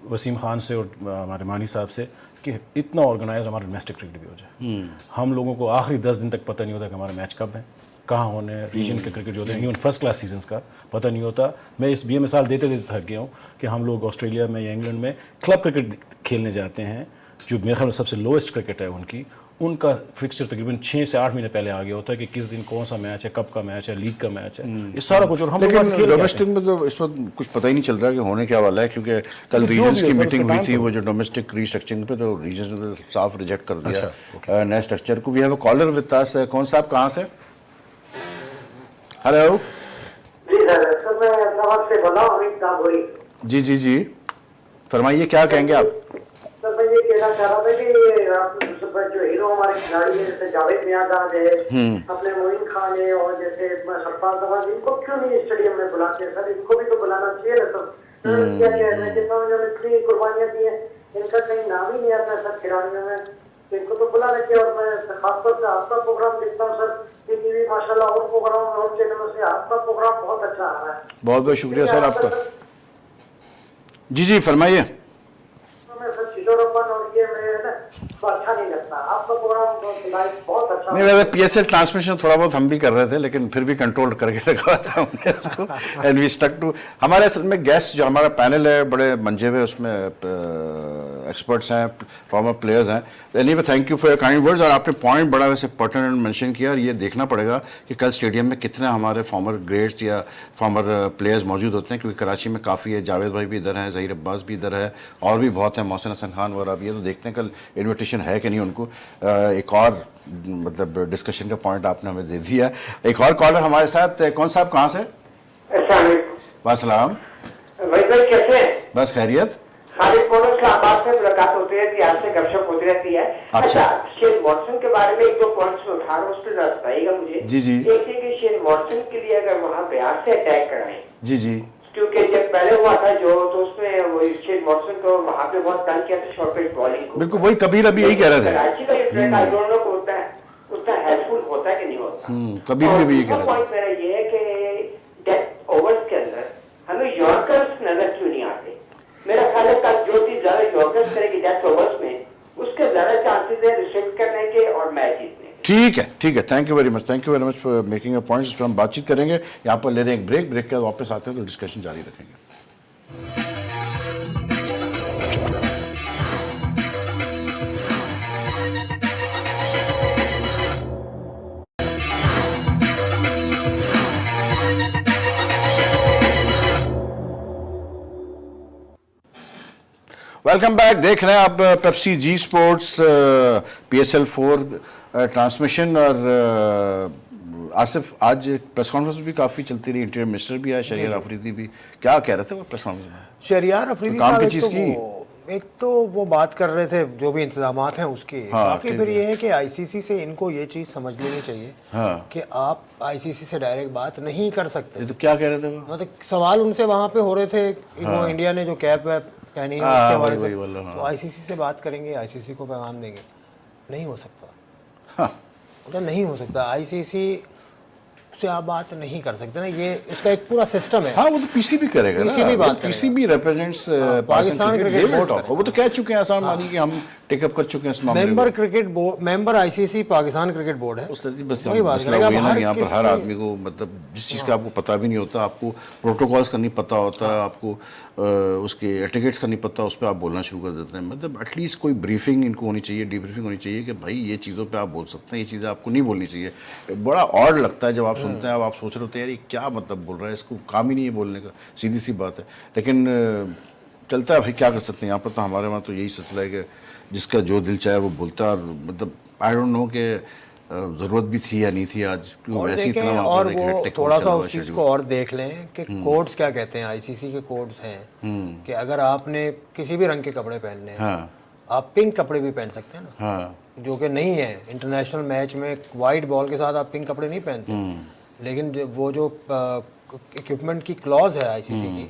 वसीम खान से और हमारे मानी साहब से कि इतना ऑर्गेनाइज हमारा डोमेस्टिक क्रिकेट भी हो जाए। हम लोगों को आखिरी 10 दिन तक पता नहीं होता कि हमारा मैच कब है, कहाँ होने हैं, रीजन के क्रिकेट जो होते हैं, इवन फर्स्ट क्लास सीजन्स का पता नहीं होता। मैं ये मिसाल देते देते थक गया हूँ कि हम लोग ऑस्ट्रेलिया में या इंग्लैंड में क्लब क्रिकेट खेलने जाते हैं, जो मेरे ख्याल में सबसे लोएस्ट क्रिकेट है उनका फिक्सचर तकरीबन 6 से 8 महीने पहले आ गया होता है कि किस दिन कौन सा मैच है, कब का मैच है, लीग का मैच है, ये सारा कुछ। और हम लेकिन डोमेस्टिक में तो इस वक्त कुछ पता ही नहीं चल रहा कि होने क्या वाला है, क्योंकि कल रीजन्स की मीटिंग हुई थी, वो जो डोमेस्टिक रीस्ट्रक्चरिंग पे, तो रीजन्स ने तो साफ रिजेक्ट कर दिया नए स्ट्रक्चर को। We have a caller with us. कौन साहब कहाँ से? हेलो जी जी जी, फरमाइए क्या कहेंगे आप? सर मैं ये कहना चाह रहा था कि जो हीरो हमारे खिलाड़ी है जैसे जावेद नियाज़ है, अपने मोइन खान है, और जैसे सरफराज नवाज, इनको क्यों नहीं स्टेडियम में बुलाते हैं सर? इनको भी तो बुलाना चाहिए ना सर। क्या कहना है कि इतनी कुर्बानियां दी हैं, इनका कहीं नाम ही नहीं आता सर खिलाड़ियों में। तो इनको तो बुला रखिए। और मैं खासतौर से आपका प्रोग्राम देखता हूँ सर, टीवी माशाल्लाह और प्रोग्राम और चैनलों से आपका प्रोग्राम बहुत अच्छा आ रहा है। बहुत बहुत शुक्रिया सर आपका। जी जी फरमाइए। मैं सर चिड़ोरपन और ये मैं ना तो अच्छा नहीं लगता, आपका प्रोग्राम लाइव बहुत अच्छा। नहीं वैसे पीएसएल ट्रांसमिशन थोड़ा बहुत हम भी कर रहे थे, लेकिन फिर भी कंट्रोल करके रखा था हमने उसको, एंड वी स्टक टू। हमारे असल में गेस्ट जो हमारा पैनल है बड़े मंजे हुए, उसमें एक्सपर्ट्स हैं, फॉर्मर प्लेयर्स हैं। Anyway thank you for your kind words. और आपने पॉइंट बड़ा वैसे पर्टिनेंट मेंशन किया, और ये देखना पड़ेगा कि कल स्टेडियम में कितने हमारे फॉर्मर ग्रेड्स या फॉर्मर प्लेयर्स मौजूद होते हैं, क्योंकि कराची में काफ़ी है, जावेद भाई भी इधर हैं, ज़हीर अब्बास भी इधर है, और भी बहुत हैं, मोहसिन हसन खान वगैरह भी है। तो देखते हैं कल इन्विटेशन है कि नहीं उनको। एक और मतलब डिस्कशन का पॉइंट आपने हमें दे दिया। एक और कॉलर हमारे साथ, कौन साहब कहाँ से? वासलाम भाई कैसे हैं? बस खैरियत। खालिद मोहम्मद इस्लामाबाद से मुलाकात होती रहती है, आपसे गपशप होती रहती है। अच्छा, शेन वॉटसन के बारे में एक दो पॉइंट्स में उठा रहा हूँ, उस पर जरा बताइएगा मुझे। जी जी। एक है कि शेन वॉटसन के लिए अगर वहाँ ब्याज से अटैक कराएं, जी जी, क्योंकि जब पहले हुआ था जो, तो उसमें वो शेन वॉटसन को वहाँ पे बहुत तंग किया था शॉर्ट पिच बॉलिंग को। बिल्कुल वही कबीर अभी यही कह रहे थे। कराची का ये ट्रेंड आई डोंट नो होता है, उतना हेल्पफुल होता है कि नहीं होता। कबीर भी यही कह रहे थे। पॉइंट मेरा ये है कि डेथ ओवर्स के अंदर हमें यॉर्कर्स नजर क्यों नहीं आते? मेरा ख्याल है कल जो चीज ज्यादा यॉर्कर्स करेगी डेथ ओवर्स में, उसके ज्यादा चांसेस है रिस्ट्रिक्ट करने के और मैच जीतने के। ठीक है, thank you very much for making a point. इस पर हम बातचीत करेंगे। यहाँ पर ले रहे हैं एक ब्रेक के बाद वापस आते हैं तो डिस्कशन जारी रखेंगे। Welcome back. देख रहे हैं आप पेप्सी जी स्पोर्ट्स PSL 4 ट्रांसमिशन। और आसिफ, आज प्रेस कॉन्फ्रेंस भी काफ़ी चलती रही, इंटीरियर मिनिस्टर भी आया, शहरियार अफरीदी भी। क्या कह रहे थे वो प्रेस कॉन्फ्रेंस में? शहरियार अफरीदी काम साहब की चीज़ की एक तो वो बात कर रहे थे जो भी इंतजामात हैं उसकी। हाँ, बाकी फिर ये है कि आईसीसी से इनको ये चीज़ समझ लेनी चाहिए कि आप आईसीसी से डायरेक्ट बात नहीं कर सकते। तो क्या कह रहे थे वो? मतलब सवाल उनसे वहाँ पे हो रहे थे, वो इंडिया ने जो कैप वैप पहनी है उसके बारे में, तो आईसीसी से बात करेंगे, आईसीसी को पैगाम देंगे। नहीं हो सकता, मतलब नहीं हो सकता। आईसीसी से आप बात नहीं कर सकते ना, ये इसका एक पूरा सिस्टम है। हाँ, वो तो पीसीबी करेगा ना, पीसीबी बात PCB represents Pakistan cricket board. वो तो कह चुके हैं आसाम वाली कि हम टेकअप कर चुके हैं इस मामले member cricket board, member ICC Pakistan cricket board है। बस मसला वही है ना, यहाँ पर हर आदमी को मतलब जिस चीज़ का आपको पता भी नहीं होता, आपको प्रोटोकॉल्स का नहीं पता होता, आपको उसके एटिकेट्स का नहीं पता, उस पर आप बोलना शुरू कर देते हैं। मतलब एटलीस्ट कोई ब्रीफिंग इनको होनी चाहिए, डीब्रीफिंग होनी चाहिए कि भाई ये चीज़ों पे आप बोल सकते हैं, ये चीज़ें आपको नहीं बोलनी चाहिए। बड़ा ऑड लगता है जब आप सुनते हैं, अब आप सोच रहे होते हैं यार ये क्या मतलब बोल रहा है, इसको काम ही नहीं है बोलने का, सीधी सी बात है। लेकिन चलता है भाई, क्या कर सकते हैं। यहाँ पर तो हमारे वहाँ तो यही सिलसिला है कि जिसका जो दिल चाहे वो बोलता है। और मतलब आई डोंट नो कि ज़रूरत भी थी या नहीं थी आज, वैसी तरह। और वो थोड़ा सा उस चीज़ को और देख लें कि कोड्स क्या कहते हैं। आईसीसी के कोड्स हैं कि अगर आपने किसी भी रंग के कपड़े पहनने हैं, आप पिंक कपड़े भी पहन सकते हैं ना, जो कि नहीं है। इंटरनेशनल मैच में वाइट बॉल के साथ आप पिंक कपड़े नहीं पहनते। लेकिन वो जो इक्विपमेंट की क्लॉज है आईसीसी की,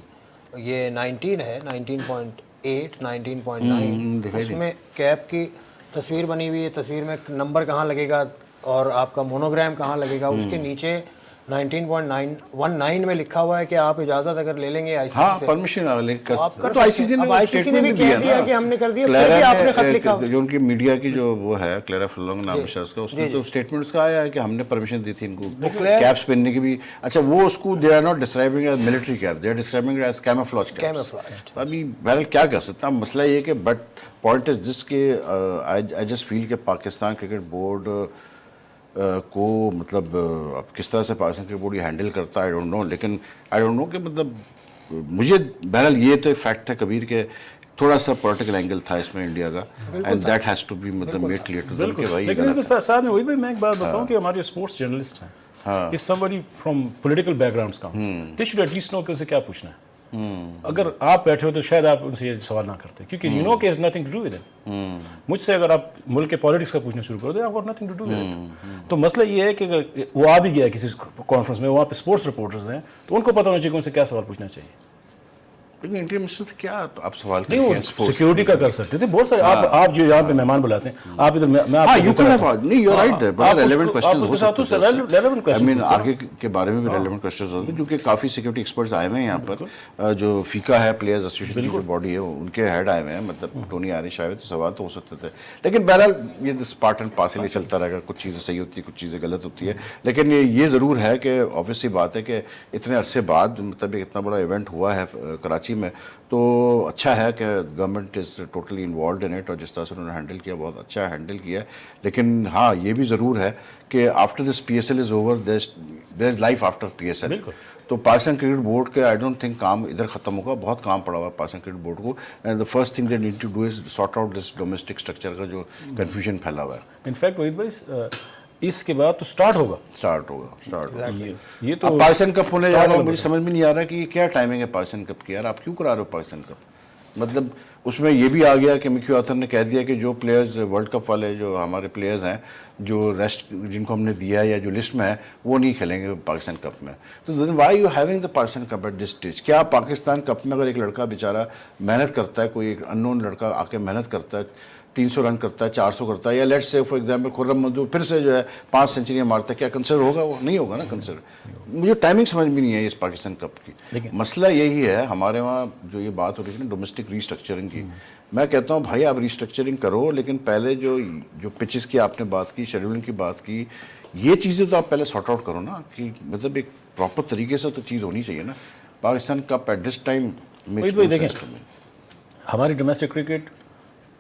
ये 19 है, 19.8, 19.9, उसमें कैप की तस्वीर बनी हुई है। तस्वीर में नंबर कहाँ लगेगा और आपका मोनोग्राम कहाँ लगेगा, उसके नीचे 19.919 में लिखा हुआ है कि आप इजाजत अगर ले लेंगे आईसीसी से, परमिशन तो आईसीसी ने भी कह दिया कि हमने कर दिया। फिर भी आपने खत लिखा, जो उनकी मीडिया की जो वो है क्लेरा फुलोंग नाम है उसका, उसने तो स्टेटमेंट उसका आया है कि हमने परमिशन दी थी इनको कैप्स पहनने की भी। अच्छा, वो उसको they are not describing as military cap, they are describing as camouflage caps. अभी बहरहाल क्या कर सकता है, मसला ये कि बट पॉइंट इज दिस के आई जस्ट फील कि पाकिस्तान क्रिकेट बोर्ड को मतलब अब किस तरह से पाकिस्तान क्रिकेट बोर्ड ये हैंडल करता है आई डोंट नो। लेकिन आई डोंट नो कि मतलब मुझे बहरहाल ये तो एक फैक्ट है कबीर के थोड़ा सा पॉलिटिकल एंगल था इसमें इंडिया का, and that has to be मतलब मेड क्लियर टू देम कि भाई। लेकिन साथ में वही भी मैं एक बात बताऊं कि हमारे स्पोर्ट्स जर्नलिस्ट हैं, if somebody from political backgrounds come, they should at least know कि उसे क्या पूछना है। अगर आप बैठे हो तो शायद आप उनसे ये सवाल ना करते, क्योंकि यू नो कि is nothing to do with it. मुझसे अगर आप मुल्क के पॉलिटिक्स का पूछना शुरू करो तो आपको nothing to do with it. तो मसला ये है कि अगर वो आ भी गया किसी कॉन्फ्रेंस में, वहाँ पे स्पोर्ट्स रिपोर्टर्स हैं, तो उनको पता होना चाहिए कि उनसे क्या सवाल पूछना चाहिए। लेकिन इंडियन मिनिस्टर से क्या आप सवाल नहीं, करते वो हैं स्पोर्ट्स सिक्योरिटी का कर सकते थे बहुत सारे। आप जो यहाँ पे मेहमान बुलाते हैं, आप इधर मैं हाँ, आपको you could have बताता हूँ। नहीं, you're right there, बड़ा आप relevant उसको- questions आप हो उसके साथ सकते उससे थे उससे। relevant I questions mean, पूछो ना। आगे के बारे में भी relevant questions होते हैं क्योंकि काफ़ी सिक्योरिटी एक्सपर्ट्स आए हुए हैं यहाँ पर। जो फीका है प्लेयर्स एसोसिएशन की जो बॉडी है उनके हेड आए हुए हैं, मतलब टोनी आरिश आए हुए, तो सवाल तो हो सकते थे। लेकिन बहरहाल ये दिस पार्ट एंड पार्सल ही चलता रहेगा, कुछ चीज़ें सही होती है, कुछ चीज़ें गलत होती है। लेकिन ये ज़रूर है कि ऑब्वियसली बात है कि इतने अरसे बाद मतलब एक इतना बड़ा इवेंट हुआ है कराची में, तो अच्छा है कि government is totally involve in it, और जिस तरह से उन्होंने हैंडल किया बहुत अच्छा हैंडल किया है। लेकिन हाँ, ये भी ज़रूर है कि after this PSL is over there is life after PSL। तो पाकिस्तान क्रिकेट बोर्ड के आई डोंट थिंक काम इधर ख़त्म होगा, बहुत काम पड़ा हुआ है पाकिस्तान क्रिकेट बोर्ड को। And the first thing they need to do is sort out this domestic structure का जो कन्फ्यूजन फैला हुआ है। इनफैक्ट वहीद भाई, इसके बाद तो स्टार्ट होगा। ये तो अब पाकिस्तान कप होने जा रहा है, मुझे समझ में नहीं आ रहा कि ये क्या टाइमिंग है पाकिस्तान कप की। यार आप क्यों करा रहे हो पाकिस्तान कप? मतलब उसमें ये भी आ गया कि मिकी आर्थर ने कह दिया कि जो प्लेयर्स वर्ल्ड कप वाले जो हमारे प्लेयर्स हैं, जो रेस्ट जिनको हमने दिया है या जो लिस्ट में है, वो नहीं खेलेंगे पाकिस्तान कप में। तो then why you having the Pakistan cup at this stage? क्या पाकिस्तान कप में अगर एक लड़का बेचारा मेहनत करता है, कोई एक अननोन लड़का आके मेहनत करता है, 300 रन करता है, 400 करता है, या let's say for example Khurram मंजूर फिर से जो है 5 सेंचुरियाँ मारता है, क्या कंसिडर होगा? वो नहीं होगा ना कंसिडर। मुझे टाइमिंग समझ में नहीं है इस पाकिस्तान कप की। मसला यही है हमारे वहाँ जो ये बात हो रही है ना डोमेस्टिक रीस्ट्रक्चरिंग की, मैं कहता हूँ भाई आप रीस्ट्रक्चरिंग करो, लेकिन पहले जो पिचेस की आपने बात की, शेड्यूलिंग की बात की, ये चीज़ें तो आप पहले सॉर्ट आउट करो ना, कि मतलब एक प्रॉपर तरीके से तो चीज़ होनी चाहिए ना। Pakistan cup at this time देखें, हमारी डोमेस्टिक क्रिकेट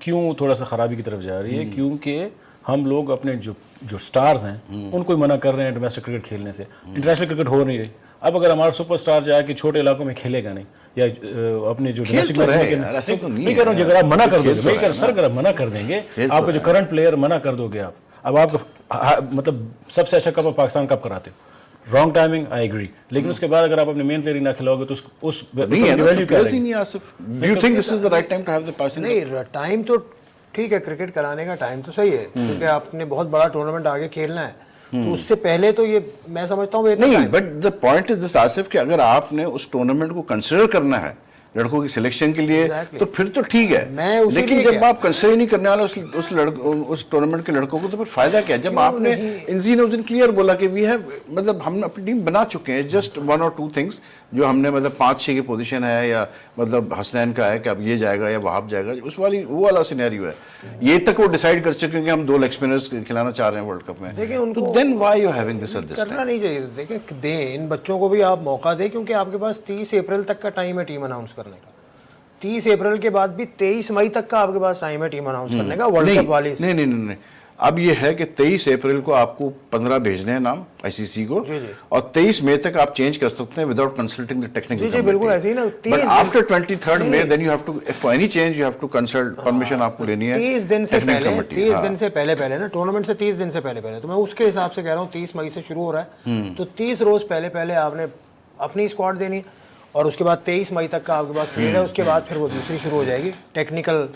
क्यों थोड़ा सा ख़राबी की तरफ जा रही है? क्योंकि हम लोग अपने जो स्टार्स हैं उनको ही मना कर रहे हैं डोमेस्टिक क्रिकेट खेलने से। इंटरनेशनल क्रिकेट हो नहीं रही। अब अगर हमारा सुपरस्टार जाके छोटे इलाकों में खेलेगा नहीं, या अपने जो डोमेस्टिक मैच नहीं कह रहा हूँ, अगर आप मना कर दोगे, मैं कह सर अगर आप मना कर देंगे, आपके जो करंट प्लेयर मना कर दोगे आप, अब आपका मतलब सबसे अच्छा कप पाकिस्तान कप कराते हो, रॉन्ग टाइमिंग, आई एग्री। लेकिन उसके बाद अगर आप अपने मेन प्लेयर ही ना खिलाओगे तो उस नहीं है ना, नहीं Asif. Do you think this is the right time to have the Pakistan? नहीं, टाइम तो ठीक है, क्रिकेट कराने का टाइम तो सही है, क्योंकि आपने बहुत बड़ा टूर्नामेंट आगे खेलना है, तो उससे पहले तो ये मैं समझता हूँ नहीं, but the point is this Asif कि अगर आपने उस टूर्नामेंट को कंसिडर करना है लड़कों की सिलेक्शन के लिए, तो फिर तो ठीक है। लेकिन जब आप कंसिडर नहीं करने वाले उस टूर्नामेंट के लड़कों को, तो फिर फायदा क्या? जब आपने इंजीन क्लियर बोला कि वी हैव, मतलब हम अपनी टीम बना चुके हैं, जस्ट 1 or 2 थिंग्स जो हमने मतलब 5-6 की पोजीशन है, या मतलब हसनैन का है कि अब ये जाएगा या वहाब जाएगा, उस वाली वो वाला सिनेरियो है। ये तक वो डिसाइड कर चुके हैं कि हम 2 लेग स्पिनर्स खिलाना चाह रहे हैं वर्ल्ड कप में। देखिए उनको तो then why you having this at this करना नहीं चाहिए। देखिए दें, इन बच्चों को भी आप मौका दें, क्योंकि आपके पास 30 अप्रैल तक का टाइम है टीम अनाउंस करने का। 30 अप्रैल के बाद भी 23 मई तक का आपके पास टाइम है टीम अनाउंस करने का वर्ल्ड कप वाली। नहीं, अब ये है कि 23 अप्रैल को आपको 15 भेजने हैं नाम ICC को, और 23 मई तक आप चेंज कर सकते हैं without consulting the technical committee. बिल्कुल ऐसे ही ना। But after 23 May then you have to, for any change you have to consult, permission आपको लेनी है 30 दिन से पहले, 30 हाँ। दिन से पहले ना, टूर्नामेंट से 30 दिन से पहले, तो मैं उसके हिसाब से कह रहा हूँ 30 मई से शुरू हो रहा है, तो 30 रोज पहले आपने अपनी स्क्वाड देनी, और उसके बाद 23 मई तक का आपके पास पीरियड है, उसके बाद फिर वो दूसरी शुरू हो जाएगी, टेक्निकल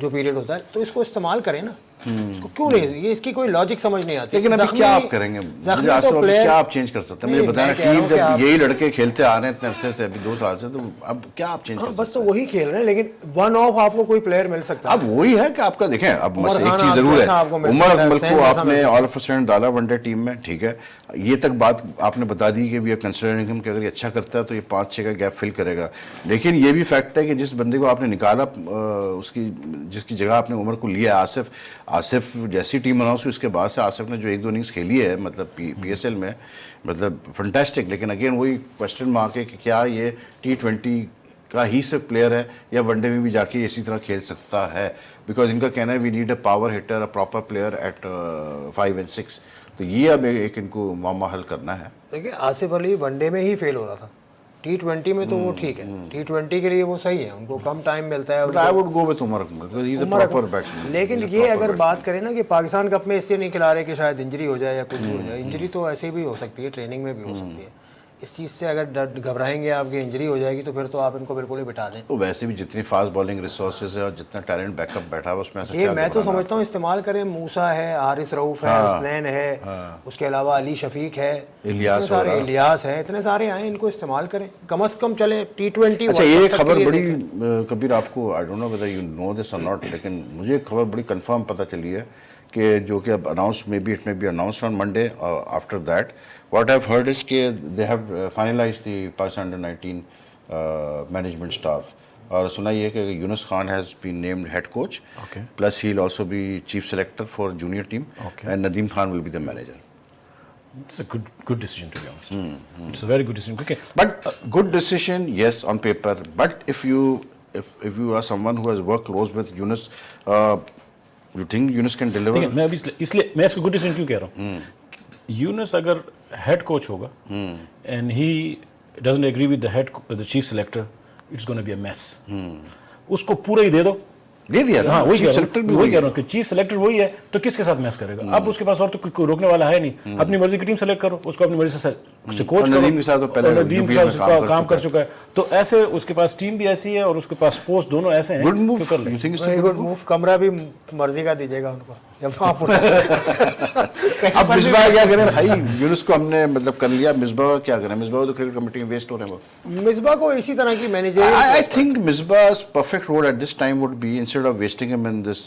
जो पीरियड होता है। तो इसको इस्तेमाल करें ना, इसको क्यों नहीं, ये इसकी कोई लॉजिक समझ नहीं आती। लेकिन अभी क्या आप करेंगे? क्या आप चेंज कर सकते हैं? मुझे बताना, टीम जब यही लड़के खेलते आ रहे हैं इतने अरसे से, अभी 2 साल से, तो अब क्या आप चेंज कर सकते हैं? बस तो वही खेल रहे हैं, लेकिन वन ऑफ आपको कोई प्लेयर मिल सकता है। अब वही है कि आपका देखें, अब एक चीज जरूर है, उमर अकमल को आपने ऑल ऑफ अ सडन डाला वनडे टीम में, ठीक है, ये तक बात आपने बता दी कि वी आर कंसिडरिंग हिम कि अगर ये अच्छा करता है तो ये 5-6 का गैप फिल करेगा। लेकिन ये भी फैक्ट है कि जिस बंदे को आपने निकाला, उसकी जिसकी जगह आपने उमर को लिया, आसिफ जैसी टीम अनाउंस हुई उसके बाद से आसिफ ने जो 1-2 इनिंग्स खेली है मतलब PSL में, मतलब फंटास्टिक। लेकिन अगेन वही क्वेश्चन मार्क है कि क्या ये T20 का ही सिर्फ प्लेयर है, या वनडे में भी जाके इसी तरह खेल सकता है? बिकॉज इनका कहना है we need a power hitter, a proper player at 5 and 6। तो ये अब एक इनको मामला हल करना है। देखिए आसिफ अली वनडे में ही फेल हो रहा था, T20 में तो वो ठीक है, T20 के लिए वो सही है, उनको कम टाइम मिलता है। I would go with Umar Akmal because he is a proper batsman. लेकिन ये अगर बात करें ना कि पाकिस्तान कप में इससे नहीं खिला रहे कि शायद इंजरी हो जाए या कुछ भी हो जाए, इंजरी तो ऐसे भी हो सकती है, ट्रेनिंग में भी हो सकती है, इस चीज़ से अगर घबराएंगे, आपकी इंजरी हो जाएगी, तो फिर तो आप इनको बिल्कुल ही बिठा दें। तो वैसे भी जितनी फास्ट बॉलिंग रिसोर्सेज है और जितना टैलेंट बैकअप बैठा हुआ उसमें ऐसा ये क्या मैं तो घबराना? समझता हूँ इस्तेमाल करें। मूसा है, हारिस रऊफ है, हसनैन है, उसके अलावा अली शफीक है, इलियास इतने सारे, वगैरह। इलियास है, इतने सारे आए, इनको इस्तेमाल करें कम से कम। चले T20 अच्छा, वर्ल्ड ये कप तक खबर के लिए बड़ी देखें। कबीर आपको, I don't know whether you know this और नॉट, लेकिन मुझे एक खबर बड़ी कंफर्म पता चली है कि जो कि अब announce may be it may be announced on Monday. After that what I have heard is कि they have finalised the Pakistan under 19 management staff, और सुना ये कि Younis Khan has been named head coach, plus he will also be chief selector for junior team, and Nadeem Khan will be the manager. It's a good decision, to be honest. It's a very good decision. Okay. But good decision, yes, on paper. But if you are someone who has worked close with Yunus, you think Yunus can deliver? देखिए, मैं अभी इसलिए मैं इसको good decision क्यों कह रहा हूँ? यूनुस अगर हेड कोच होगा and he doesn't agree with the chief selector, it's gonna be a mess. उसको पूरा ही दे दो. दे दिया ना, हाँ, वही चीफ सेलेक्टर भी वही कह रहा हूँ कि चीफ सेलेक्टर वही है, तो किसके साथ मैच करेगा? अब उसके पास और तो कोई रोकने वाला है नहीं. अपनी मर्जी की टीम सेलेक्ट करो, उसको अपनी मर्जी से कोच करो. नदीम के साथ तो पहले नदीम के साथ काम कर चुका है, तो ऐसे उसके पास टीम भी ऐसी है और उसके पास पोस्ट दोनों ऐसे हैं. Good move. कर ले. You think very good move. कमरा भी मर्जी का दीजिएगा उनको जब आप अब मिसबाह क्या करें भाई? यूनुस को हमने मतलब कर लिया, मिसबाह का क्या करें? मिसबाह तो क्रिकेट कमेटी में वेस्ट हो रहे हैं वो. मिसबा को इसी तरह की manager. I think Misbah's perfect role at this time would be, instead of wasting him in this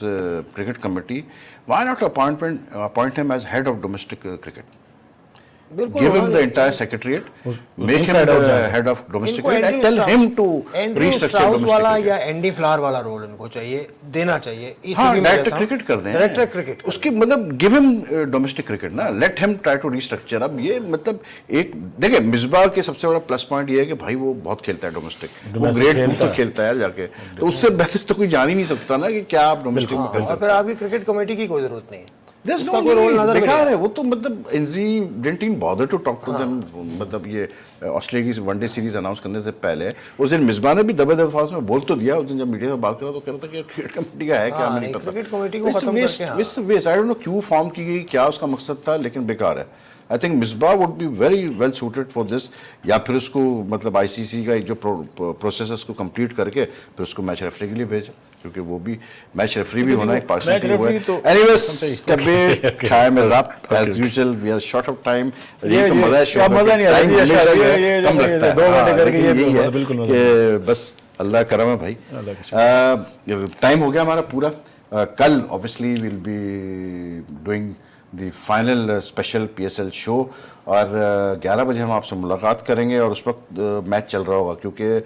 cricket committee, why not appoint him as head of domestic cricket? Give him the entire secretariat, make him the head of domestic cricket, and tell him to restructure domestic वाला cricket. या Andy flower वाला role इनको चाहिए, देना चाहिए. हाँ, director cricket कर दें. डायरेक्टर क्रिकेट उसकी मतलब गिव हिम डोमेस्टिक क्रिकेट ना, let him try to restructure. अब ये मतलब एक देखिए, मिसबाह के सबसे बड़ा प्लस पॉइंट ये है कि भाई वो बहुत खेलता है डोमेस्टिक, वो ग्रेड टू तो खेलता है जाके, तो उससे बेहतर तो कोई जान ही नहीं सकता ना कि क्या आप डोमेस्टिक में कर सकते और फिर आपकी क्रिकेट कमेटी की कोई जरूरत नहीं है. There's no कोई रोल नजर बेकार है वो तो. मतलब NG didn't even bother to talk to them. मतलब ये ऑस्ट्रेलिया की वनडे सीरीज अनाउंस करने से पहले उस दिन मिसबाह ने भी दबे दफास में बोल तो दिया. उस दिन जब मीडिया में बात करा तो कह रहा था कि क्रिकेट कमेटी का है क्या, हमें नहीं पता. क्रिकेट कमेटी को खत्म करके वेस्ट आई डोंट नो क्यों फॉर्म की गई, क्या उसका मकसद था, लेकिन बेकार है. I think Misbah would be very well suited for this. या फिर उसको मतलब आईसीसी का जो प्रोसेस को कंप्लीट करके फिर उसको मैच रेफरी के लिए भेजा, क्योंकि वो भी मैच रेफरी भी होना है पाकिस्तान की वो है. Anyways, Kabir, time is up as usual, we are short of time. ये तो मजा है, शो मजा नहीं आता, ये कम लगता है. 2 घंटे करके यही है बिल्कुल कि बस अल्लाह करम है भाई. टाइम हो गया हमारा पूरा. कल obviously will be doing the final special PSL show, और 11 बजे हम आपसे मुलाकात करेंगे, और उस वक्त मैच चल रहा होगा, क्योंकि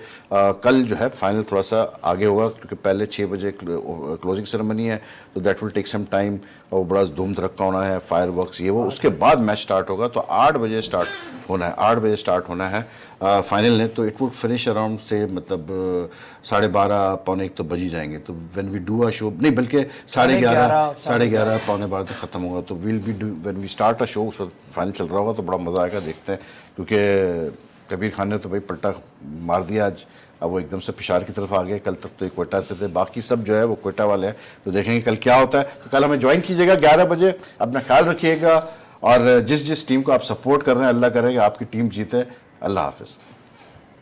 कल जो है फाइनल थोड़ा सा आगे होगा, क्योंकि पहले 6 बजे क्लोजिंग सेरेमनी है, तो that will take some time, और बड़ा धूम धड़क्का होना है, फायर वर्क्स ये वो. उसके बाद मैच स्टार्ट होगा, तो 8 बजे स्टार्ट होना है. 8 बजे स्टार्ट होना है फाइनल ने, तो इट वुड फिनिश अराउंड से मतलब 12:30 पौने 1 तो बज ही जाएंगे. तो when we do a show, नहीं बल्कि 11:30 12:30 पौने 12 तक खत्म होगा. तो will be when we start a show, उस वक्त फाइनल चल रहा होगा, तो बड़ा मज़ा आएगा. देखते हैं, क्योंकि कबीर खान ने तो भाई पलटा मार दिया आज. अब वो एकदम से पिशावर की तरफ आ गए. कल तक तो एक क्वेटा से थे, बाकी सब जो है वो क्वेटा वाले हैं. तो देखेंगे कल क्या होता है. तो कल हमें ज्वाइन कीजिएगा 11 बजे. अपना ख्याल रखिएगा, और जिस टीम को आप सपोर्ट कर रहे हैं, अल्लाह करेगा आपकी टीम जीते. अल्लाह हाफिज़.